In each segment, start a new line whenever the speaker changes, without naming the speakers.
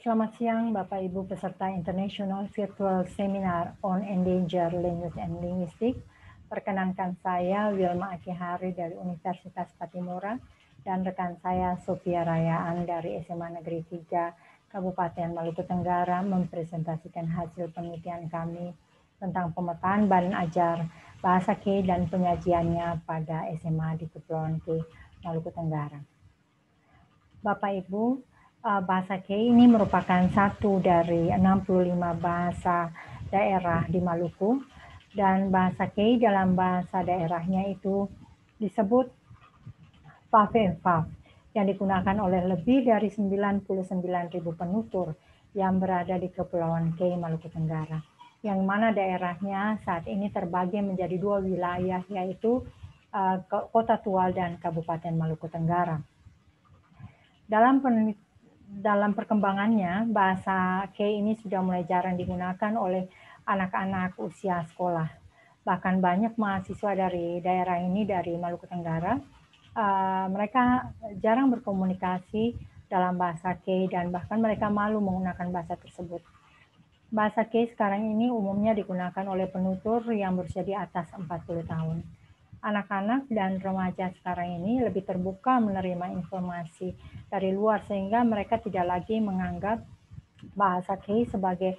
Selamat siang Bapak Ibu peserta International Virtual Seminar on Endangered Language and Linguistics. Perkenankan saya Wilma Akihari dari Universitas Patimura dan rekan saya Sophia Rayaan dari SMA Negeri 3 Kabupaten Maluku Tenggara mempresentasikan hasil penelitian kami tentang pemetaan bahan ajar bahasa K dan penyajiannya pada SMA di Kepulauan K, Maluku Tenggara. Bapak Ibu, bahasa K ini merupakan satu dari 65 bahasa daerah di Maluku, dan bahasa K dalam bahasa daerahnya itu disebut Fafenfaf yang digunakan oleh lebih dari 99.000 penutur yang berada di Kepulauan K, Maluku Tenggara, yang mana daerahnya saat ini terbagi menjadi dua wilayah, yaitu Kota Tual dan Kabupaten Maluku Tenggara. Dalam perkembangannya, bahasa K ini sudah mulai jarang digunakan oleh anak-anak usia sekolah. Bahkan banyak mahasiswa dari daerah ini, dari Maluku Tenggara, mereka jarang berkomunikasi dalam bahasa K dan bahkan mereka malu menggunakan bahasa tersebut. Bahasa K sekarang ini umumnya digunakan oleh penutur yang berusia di atas 40 tahun. Anak-anak dan remaja sekarang ini lebih terbuka menerima informasi dari luar sehingga mereka tidak lagi menganggap bahasa K sebagai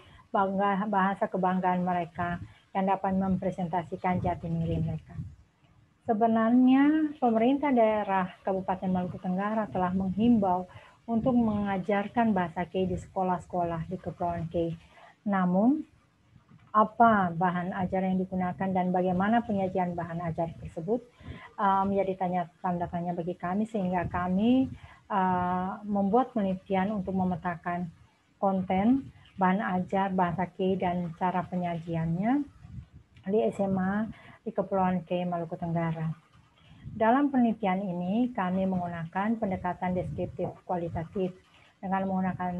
bahasa kebanggaan mereka yang dapat mempresentasikan jati diri mereka. Sebenarnya pemerintah daerah Kabupaten Maluku Tenggara telah menghimbau untuk mengajarkan bahasa K di sekolah-sekolah di Kepulauan K. Namun, apa bahan ajar yang digunakan dan bagaimana penyajian bahan ajar tersebut menjadi tanda tanya bagi kami, sehingga kami membuat penelitian untuk memetakan konten bahan ajar bahasa K dan cara penyajiannya di SMA di Kepulauan K, Maluku Tenggara. Dalam penelitian ini kami menggunakan pendekatan deskriptif kualitatif dengan menggunakan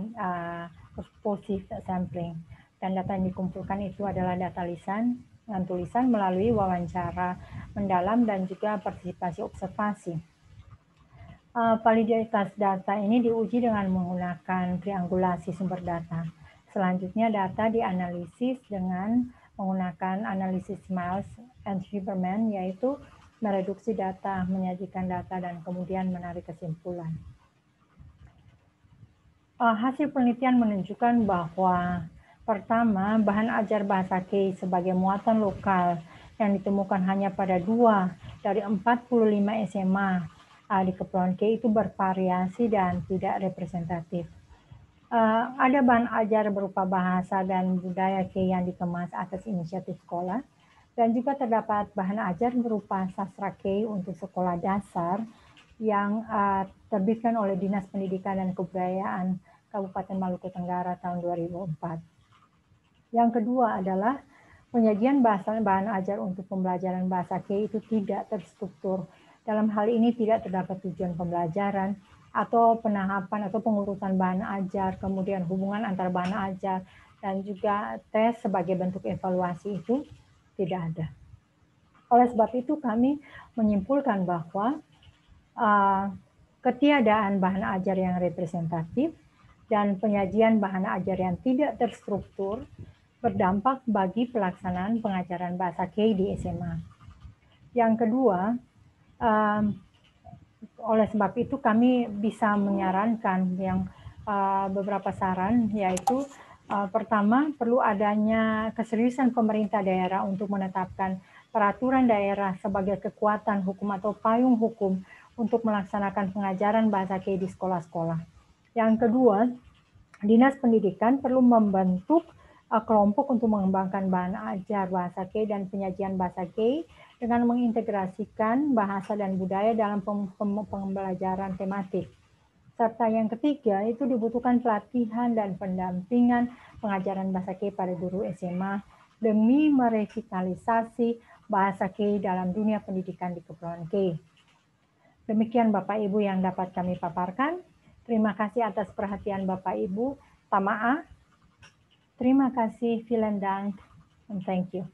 purposive sampling. Dan data yang dikumpulkan itu adalah data lisan dan tulisan melalui wawancara mendalam dan juga partisipasi observasi. Validitas data ini diuji dengan menggunakan triangulasi sumber data. Selanjutnya data dianalisis dengan menggunakan analisis Miles and Huberman, yaitu mereduksi data, menyajikan data, dan kemudian menarik kesimpulan. Hasil penelitian menunjukkan bahwa pertama, bahan ajar bahasa K sebagai muatan lokal yang ditemukan hanya pada 2 dari 45 SMA di Kepulauan K itu bervariasi dan tidak representatif. Ada bahan ajar berupa bahasa dan budaya K yang dikemas atas inisiatif sekolah, dan juga terdapat bahan ajar berupa sastra K untuk sekolah dasar yang terbitkan oleh Dinas Pendidikan dan Kebudayaan Kabupaten Maluku Tenggara tahun 2004. Yang kedua adalah penyajian bahan ajar untuk pembelajaran bahasa K itu tidak terstruktur. Dalam hal ini tidak terdapat tujuan pembelajaran atau penahapan atau pengurusan bahan ajar, kemudian hubungan antar bahan ajar, dan juga tes sebagai bentuk evaluasi itu tidak ada. Oleh sebab itu kami menyimpulkan bahwa ketiadaan bahan ajar yang representatif dan penyajian bahan ajar yang tidak terstruktur berdampak bagi pelaksanaan pengajaran bahasa K di SMA. Yang kedua, oleh sebab itu kami bisa menyarankan beberapa saran, yaitu pertama, perlu adanya keseriusan pemerintah daerah untuk menetapkan peraturan daerah sebagai kekuatan hukum atau payung hukum untuk melaksanakan pengajaran bahasa K di sekolah-sekolah. Yang kedua, Dinas Pendidikan perlu membentuk kelompok untuk mengembangkan bahan ajar bahasa K dan penyajian bahasa K dengan mengintegrasikan bahasa dan budaya dalam pembelajaran tematik. Serta yang ketiga, itu dibutuhkan pelatihan dan pendampingan pengajaran bahasa K pada guru SMA demi merevitalisasi bahasa K dalam dunia pendidikan di Kepulauan K. Demikian Bapak Ibu yang dapat kami paparkan. Terima kasih atas perhatian Bapak Ibu. Tama'a. Terima kasih, vielen Dank, and thank you.